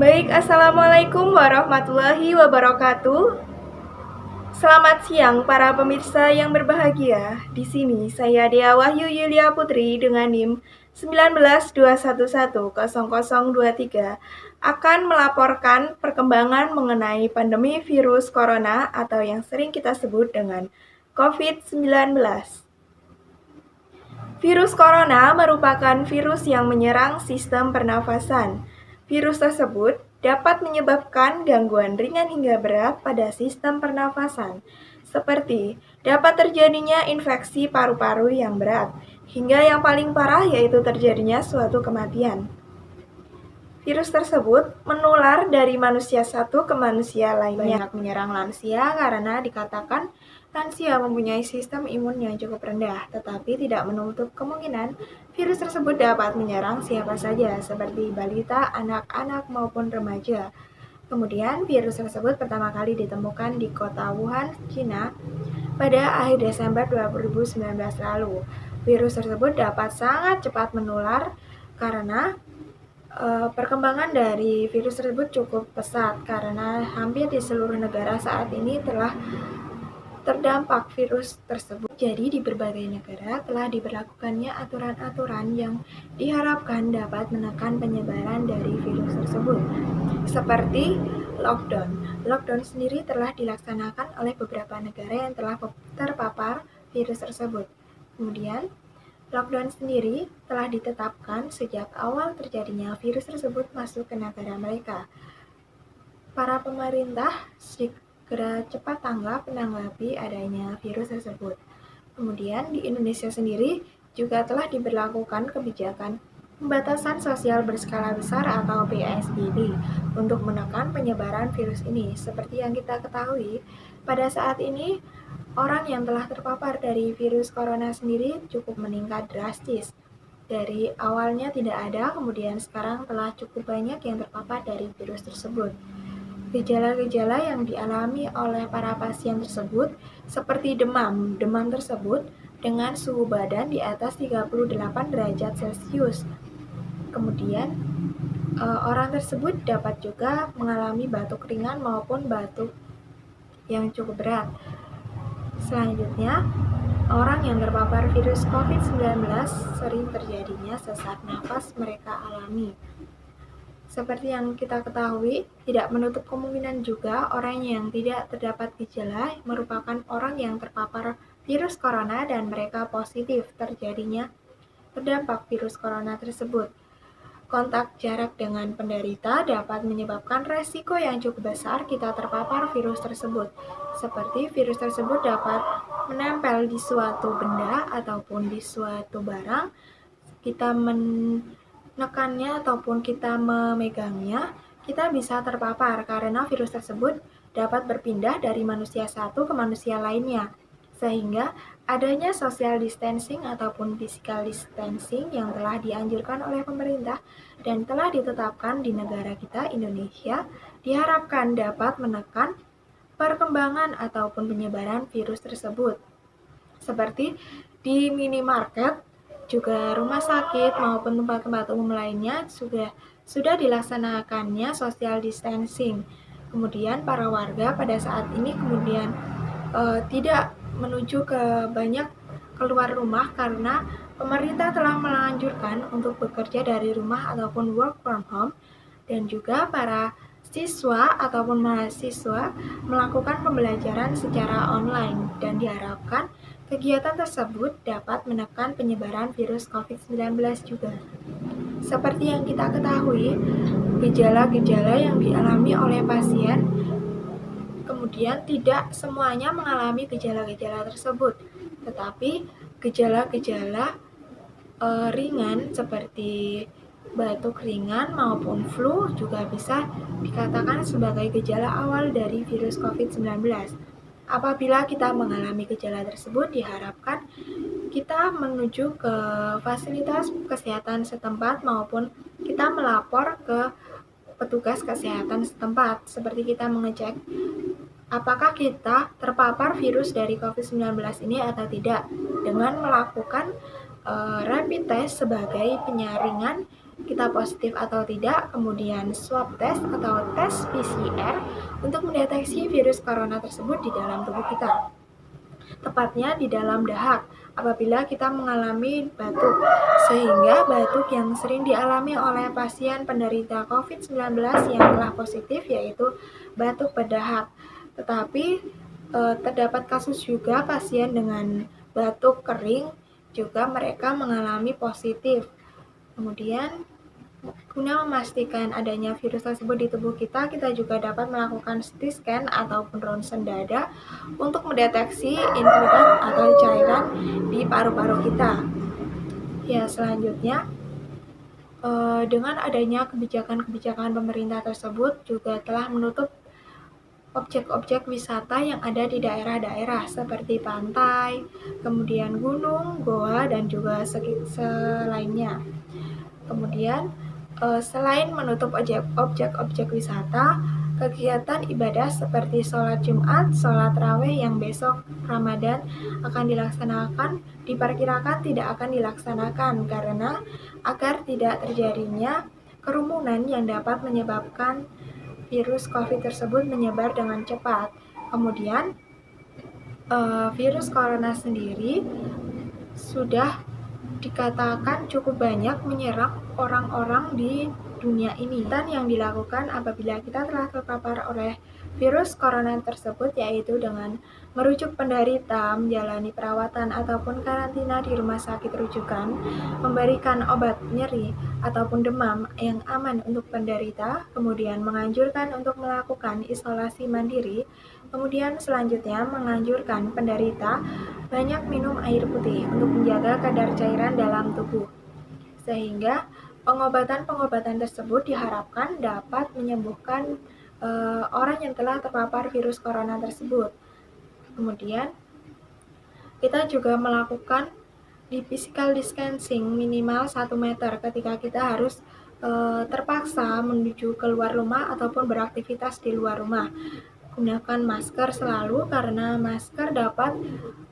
Baik, Assalamualaikum warahmatullahi wabarakatuh. Selamat siang para pemirsa yang berbahagia. Di sini saya Dea Wahyu Yulia Putri dengan NIM 1921110023 akan melaporkan perkembangan mengenai pandemi virus corona atau yang sering kita sebut dengan COVID-19. Virus corona merupakan virus yang menyerang sistem pernafasan. Virus tersebut dapat menyebabkan gangguan ringan hingga berat pada sistem pernafasan, seperti dapat terjadinya infeksi paru-paru yang berat, hingga yang paling parah yaitu terjadinya suatu kematian. Virus tersebut menular dari manusia satu ke manusia lainnya. Banyak menyerang lansia karena dikatakan lansia mempunyai sistem imun yang cukup rendah, tetapi tidak menutup kemungkinan virus tersebut dapat menyerang siapa saja, seperti balita, anak-anak, maupun remaja. Kemudian, virus tersebut pertama kali ditemukan di kota Wuhan, China, pada akhir Desember 2019 lalu. Virus tersebut dapat sangat cepat menular karena perkembangan dari virus tersebut cukup pesat karena hampir di seluruh negara saat ini telah terdampak virus tersebut. Jadi di berbagai negara telah diberlakukannya aturan-aturan yang diharapkan dapat menekan penyebaran dari virus tersebut. Seperti lockdown. Lockdown sendiri telah dilaksanakan oleh beberapa negara yang telah terpapar virus tersebut. Kemudian lockdown sendiri telah ditetapkan sejak awal terjadinya virus tersebut masuk ke negara mereka. Para pemerintah segera cepat tanggap menanggapi adanya virus tersebut. Kemudian di Indonesia sendiri juga telah diberlakukan kebijakan pembatasan sosial berskala besar atau PSBB untuk menekan penyebaran virus ini. Seperti yang kita ketahui, pada saat ini orang yang telah terpapar dari virus corona sendiri cukup meningkat drastis. Dari awalnya tidak ada, kemudian sekarang telah cukup banyak yang terpapar dari virus tersebut. Gejala-gejala yang dialami oleh para pasien tersebut seperti demam. Demam tersebut dengan suhu badan di atas 38 derajat Celcius. Kemudian orang tersebut dapat juga mengalami batuk ringan maupun batuk yang cukup berat. Selanjutnya, orang yang terpapar virus COVID-19 sering terjadinya sesak napas mereka alami. Seperti yang kita ketahui, tidak menutup kemungkinan juga orang yang tidak terdapat gejala merupakan orang yang terpapar virus corona dan mereka positif terjadinya terdampak virus corona tersebut. Kontak jarak dengan penderita dapat menyebabkan resiko yang cukup besar kita terpapar virus tersebut. Seperti virus tersebut dapat menempel di suatu benda ataupun di suatu barang, kita menekannya ataupun kita memegangnya, kita bisa terpapar karena virus tersebut dapat berpindah dari manusia satu ke manusia lainnya. Sehingga adanya social distancing ataupun physical distancing yang telah dianjurkan oleh pemerintah dan telah ditetapkan di negara kita, Indonesia, diharapkan dapat menekan perkembangan ataupun penyebaran virus tersebut. Seperti di minimarket, juga rumah sakit maupun tempat-tempat umum lainnya sudah dilaksanakannya social distancing. Kemudian para warga pada saat ini kemudian tidak menuju ke banyak keluar rumah karena pemerintah telah melanjurkan untuk bekerja dari rumah ataupun work from home, dan juga para siswa ataupun mahasiswa melakukan pembelajaran secara online dan diharapkan kegiatan tersebut dapat menekan penyebaran virus COVID-19 juga. Seperti yang kita ketahui, gejala-gejala yang dialami oleh pasien kemudian tidak semuanya mengalami gejala-gejala tersebut, tetapi gejala-gejala ringan seperti batuk ringan maupun flu juga bisa dikatakan sebagai gejala awal dari virus COVID-19. Apabila kita mengalami gejala tersebut, diharapkan kita menuju ke fasilitas kesehatan setempat maupun kita melapor ke petugas kesehatan setempat, seperti kita mengecek apakah kita terpapar virus dari COVID-19 ini atau tidak. Dengan melakukan rapid test sebagai penyaringan, kita kita positif atau tidak, kemudian swab test atau tes PCR untuk mendeteksi virus corona tersebut di dalam tubuh kita. Tepatnya di dalam dahak apabila kita mengalami batuk, sehingga batuk yang sering dialami oleh pasien penderita COVID-19 yang telah positif yaitu batuk berdahak. Tetapi terdapat kasus juga pasien dengan batuk kering juga mereka mengalami positif. Kemudian guna memastikan adanya virus tersebut di tubuh kita, kita juga dapat melakukan CT scan ataupun ronsen dada untuk mendeteksi infeksi atau cairan di paru-paru kita. Ya, selanjutnya, dengan adanya kebijakan-kebijakan pemerintah tersebut juga telah menutup objek-objek wisata yang ada di daerah-daerah seperti pantai, kemudian gunung, goa, dan juga selainnya. Kemudian, selain menutup objek-objek wisata, kegiatan ibadah seperti sholat Jumat, sholat raweh yang besok Ramadan akan dilaksanakan, diperkirakan tidak akan dilaksanakan karena agar tidak terjadinya kerumunan yang dapat menyebabkan virus COVID tersebut menyebar dengan cepat. Kemudian, virus corona sendiri sudah dikatakan cukup banyak menyerang orang-orang di dunia ini. Dan yang dilakukan apabila kita telah terpapar oleh virus corona tersebut yaitu dengan merujuk penderita menjalani perawatan ataupun karantina di rumah sakit rujukan, memberikan obat nyeri ataupun demam yang aman untuk penderita, kemudian menganjurkan untuk melakukan isolasi mandiri, kemudian selanjutnya menganjurkan penderita banyak minum air putih untuk menjaga kadar cairan dalam tubuh, sehingga pengobatan-pengobatan tersebut diharapkan dapat menyembuhkan orang yang telah terpapar virus corona tersebut. Kemudian, kita juga melakukan di physical distancing minimal 1 meter ketika kita harus terpaksa menuju keluar rumah ataupun beraktivitas di luar rumah. Gunakan masker selalu karena masker dapat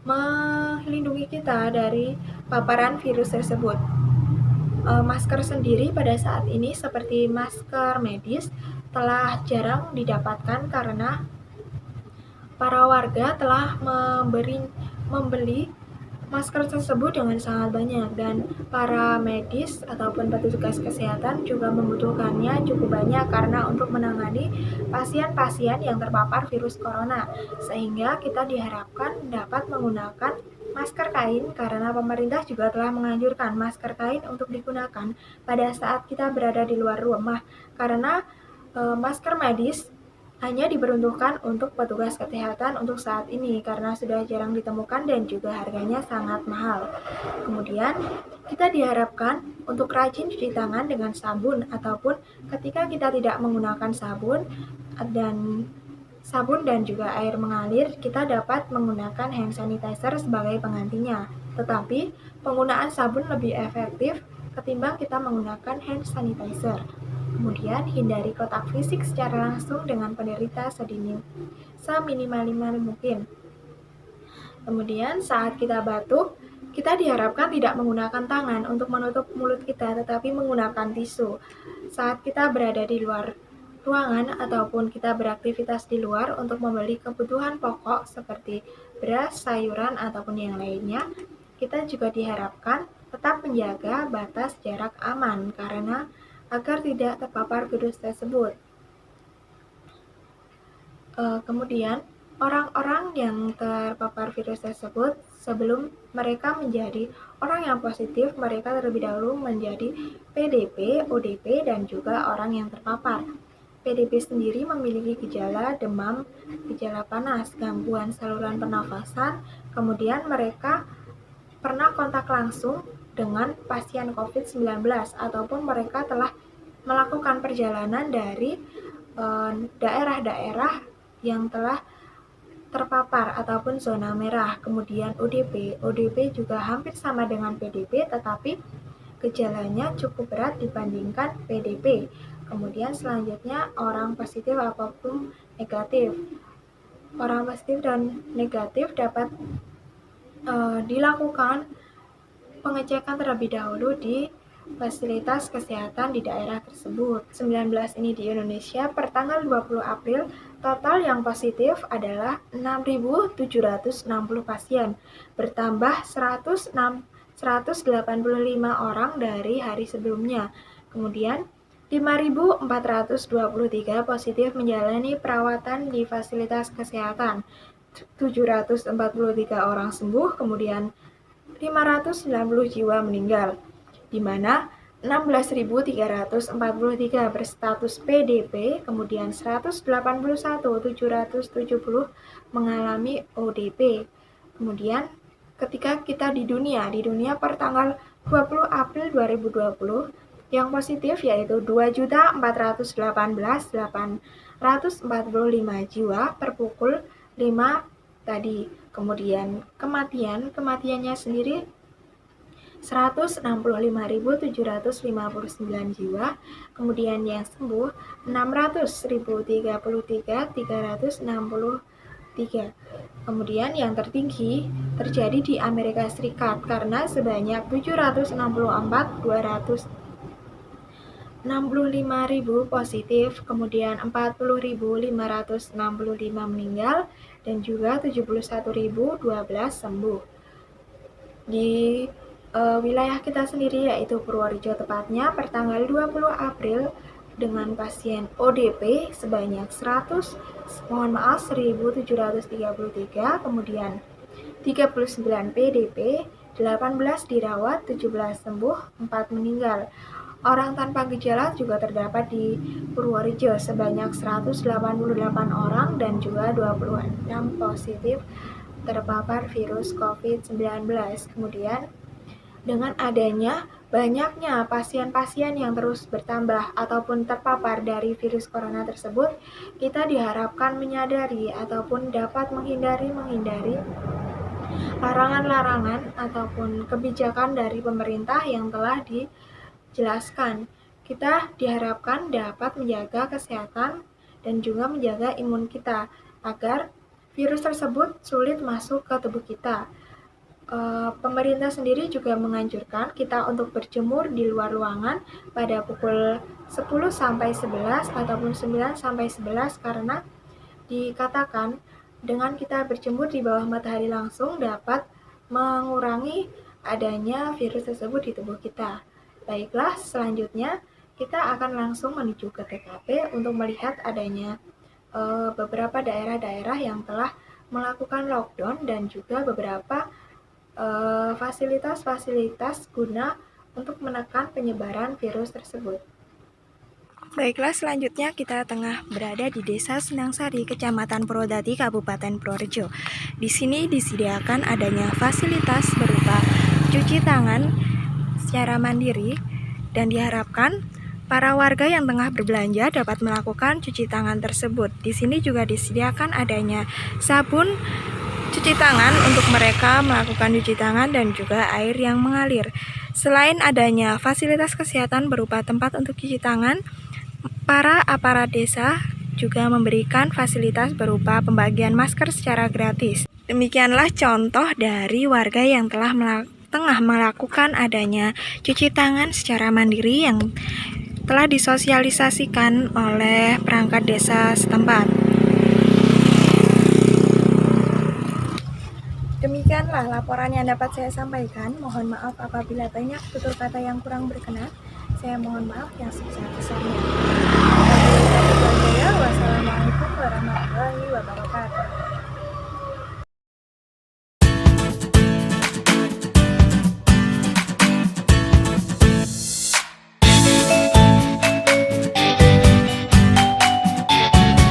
melindungi kita dari paparan virus tersebut. Masker sendiri pada saat ini seperti masker medis telah jarang didapatkan karena para warga telah membeli masker tersebut dengan sangat banyak dan para medis ataupun petugas kesehatan juga membutuhkannya cukup banyak karena untuk menangani pasien-pasien yang terpapar virus corona, sehingga kita diharapkan dapat menggunakan masker kain karena pemerintah juga telah menganjurkan masker kain untuk digunakan pada saat kita berada di luar rumah karena masker medis hanya diperuntukkan untuk petugas kesehatan untuk saat ini karena sudah jarang ditemukan dan juga harganya sangat mahal. Kemudian, kita diharapkan untuk rajin cuci tangan dengan sabun ataupun ketika kita tidak menggunakan sabun dan juga air mengalir, kita dapat menggunakan hand sanitizer sebagai penggantinya. Tetapi, penggunaan sabun lebih efektif ketimbang kita menggunakan hand sanitizer. Kemudian, hindari kontak fisik secara langsung dengan penderita seminimal mungkin. Kemudian, saat kita batuk, kita diharapkan tidak menggunakan tangan untuk menutup mulut kita, tetapi menggunakan tisu. Saat kita berada di luar ruangan ataupun kita beraktivitas di luar untuk membeli kebutuhan pokok seperti beras, sayuran, ataupun yang lainnya, kita juga diharapkan tetap menjaga batas jarak aman karena agar tidak terpapar virus tersebut. Kemudian, orang-orang yang terpapar virus tersebut sebelum mereka menjadi orang yang positif, mereka terlebih dahulu menjadi PDP, ODP, dan juga orang yang terpapar. PDP sendiri memiliki gejala demam, gejala panas, gangguan saluran pernafasan, kemudian mereka pernah kontak langsung dengan pasien COVID-19 ataupun mereka telah melakukan perjalanan dari daerah-daerah yang telah terpapar ataupun zona merah. Kemudian ODP juga hampir sama dengan PDP tetapi gejalanya cukup berat dibandingkan PDP. Kemudian selanjutnya orang positif ataupun negatif. Orang positif dan negatif dapat dilakukan pengecekan terlebih dahulu di fasilitas kesehatan di daerah tersebut. 19 ini di Indonesia per tanggal 20 April, total yang positif adalah 6.760 pasien, bertambah 185 orang dari hari sebelumnya. Kemudian 5.423 positif menjalani perawatan di fasilitas kesehatan, 743 orang sembuh, kemudian 590 jiwa meninggal, di mana 16.343 berstatus PDP, kemudian 181.770 mengalami ODP. Kemudian ketika kita di dunia per tanggal 20 April 2020, yang positif yaitu 2.418.845 jiwa per pukul 5 tadi. Kemudian kematiannya sendiri 165.759 jiwa, kemudian yang sembuh 600.033.363. Kemudian yang tertinggi terjadi di Amerika Serikat karena sebanyak 764.265.000 positif, kemudian 40.565 meninggal, dan juga 71.012 sembuh. Di wilayah kita sendiri yaitu Purworejo tepatnya per tanggal 20 April dengan pasien ODP sebanyak 1.733, kemudian 39 PDP, 18 dirawat, 17 sembuh, 4 meninggal. Orang tanpa gejala juga terdapat di Purworejo sebanyak 188 orang dan juga 26 positif terpapar virus COVID-19. Kemudian dengan adanya banyaknya pasien-pasien yang terus bertambah ataupun terpapar dari virus corona tersebut, kita diharapkan menyadari ataupun dapat menghindari larangan-larangan ataupun kebijakan dari pemerintah yang telah dijelaskan. Kita diharapkan dapat menjaga kesehatan dan juga menjaga imun kita agar virus tersebut sulit masuk ke tubuh kita. Pemerintah sendiri juga menganjurkan kita untuk berjemur di luar ruangan pada pukul 10 sampai 11 ataupun 9 sampai 11 karena dikatakan dengan kita berjemur di bawah matahari langsung dapat mengurangi adanya virus tersebut di tubuh kita. Baiklah, selanjutnya kita akan langsung menuju ke TKP untuk melihat adanya beberapa daerah-daerah yang telah melakukan lockdown dan juga beberapa fasilitas-fasilitas guna untuk menekan penyebaran virus tersebut. Baiklah, selanjutnya kita tengah berada di Desa Senangsari, Kecamatan Purwodadi, Kabupaten Purworejo. Di sini disediakan adanya fasilitas berupa cuci tangan secara mandiri dan diharapkan para warga yang tengah berbelanja dapat melakukan cuci tangan tersebut. Di sini juga disediakan adanya sabun cuci tangan untuk mereka melakukan cuci tangan dan juga air yang mengalir. Selain adanya fasilitas kesehatan berupa tempat untuk cuci tangan, para aparat desa juga memberikan fasilitas berupa pembagian masker secara gratis. Demikianlah contoh dari warga yang tengah melakukan adanya cuci tangan secara mandiri yang telah disosialisasikan oleh perangkat desa setempat. Demikianlah laporan yang dapat saya sampaikan. Mohon maaf apabila banyak tutur kata yang kurang berkenan. Saya mohon maaf yang sebesar-besarnya.